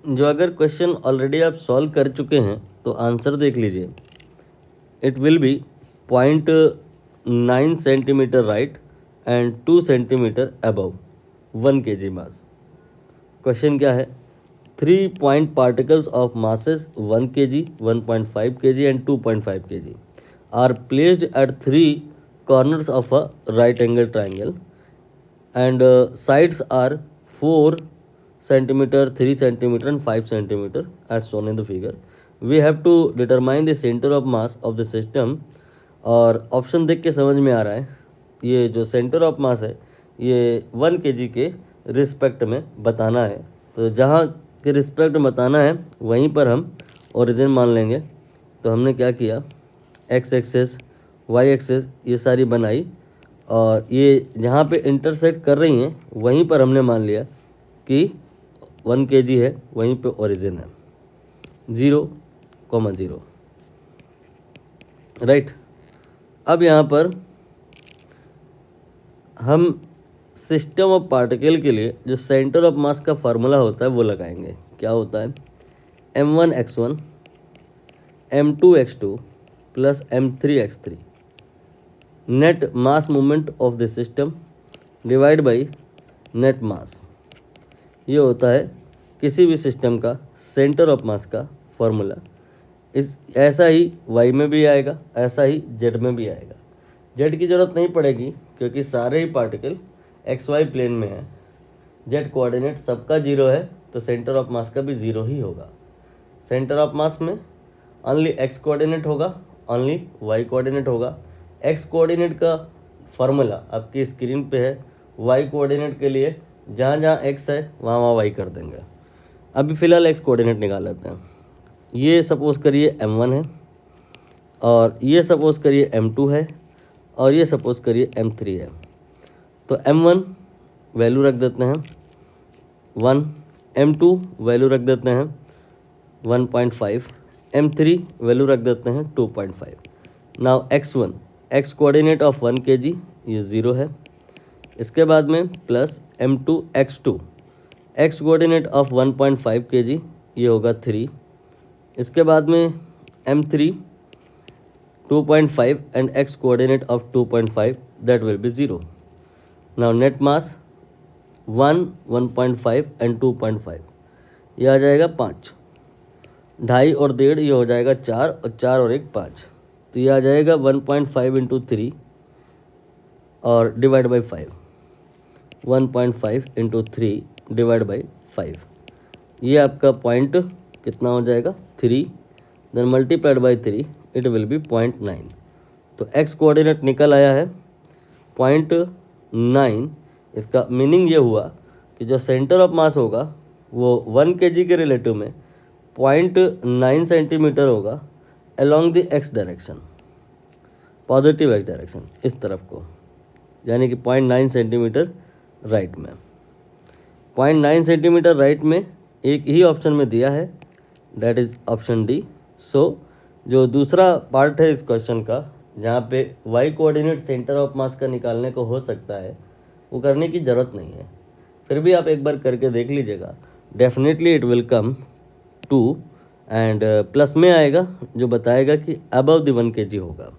जो अगर question already आप सॉल्व कर चुके हैं तो आंसर देख लीजिए। It will be 0.9 centimetre right and 2 centimetre above 1 kg mass. Question क्या है? 3 point particles of masses 1 kg, 1.5 kg and 2.5 kg are placed at 3 corners of a right angle triangle and sides are 4 centimeter, 3 centimeter and 5 centimeter as shown in the figure. We have to determine the center of mass of the system। और option देख के समझ में आ रहा है ये जो centre of mass है ये 1 kg के रिस्पेक्ट में बताना है। तो जहाँ के रिस्पेक्ट में बताना है वहीं पर हम ओरिजिन मान लेंगे। तो हमने क्या किया, एक्स एक्सेस वाई एक्सेस ये सारी बनाई और ये जहाँ पे इंटरसेक्ट कर रही हैं वहीं पर हमने मान लिया कि 1 kg है, वहीं पे ओरिजिन है 0,0 राइट। अब यहाँ पर हम सिस्टम ऑफ पार्टिकल के लिए जो सेंटर ऑफ मास का फार्मूला होता है वो लगाएंगे। क्या होता है? m1x1 m2x2 plus m3x3 net mass movement of the system divide by net mass. ये होता है किसी भी सिस्टम का सेंटर ऑफ मास का फॉर्मूला। इस ऐसा ही y में भी आएगा, ऐसा ही z में भी आएगा। z की ज़रूरत नहीं पड़ेगी क्योंकि सारे ही पार्टिकल xy प्लेन में है। z कोऑर्डिनेट सबका 0 है तो सेंटर ऑफ मास का भी 0 ही होगा। सेंटर ऑफ मास में ओनली x कोऑर्डिनेट होगा, ओनली y कोऑर्डिनेट होगा। x कोऑर्डिनेट का फॉर्मूला आपकी स्क्रीन पे है। y कोऑर्डिनेट के लिए जहाँ जहाँ x है वहाँ वहाँ y कर देंगे। अभी फ़िलहाल x कोऑर्डिनेट निकाल लेते हैं। ये सपोज़ करिए m1 है और ये सपोज़ करिए m2 है और ये सपोज़ करिए m3 है। तो m1 वैल्यू रख देते हैं 1, m2 वैल्यू रख देते हैं 1.5, m3 वैल्यू रख देते हैं 2.5। Now x1 x coordinate of 1 kg ये 0 है। इसके बाद में plus m2 x2 x coordinate of 1.5 kg ये होगा 3। इसके बाद में m3 2.5 and x coordinate of 2.5 that will be 0। Now net mass 1, 1.5 and 2.5 ये आ जाएगा 5। 2.5 और 1.5 ये हो जाएगा 4 और 4 और 1 5। तो ये आ जाएगा 1.5 इंटू 3 और divide by 5। 1.5 into 3 divide by 5 ये आपका पॉइंट कितना हो जाएगा 3, then multiplied by 3 it will be 0.9। तो x कोऑर्डिनेट निकल आया है 0.9। इसका मीनिंग ये हुआ कि जो सेंटर ऑफ मास होगा वो 1 kg के रिलेटिव में 0.9 सेंटीमीटर होगा along the x direction, positive x direction इस तरफ को, यानी कि 0.9 सेंटीमीटर राइट में। 0.9 सेंटीमीटर राइट में एक ही ऑप्शन में दिया है, डैट इज़ ऑप्शन डी। सो जो दूसरा पार्ट है इस क्वेश्चन का जहाँ पे y coordinate centre of mass का निकालने को हो सकता है वो करने की ज़रूरत नहीं है। फिर भी आप एक बार करके देख लीजिएगा, definitely it will come 2 and plus में आएगा जो बताएगा कि अबव द 1 kg होगा।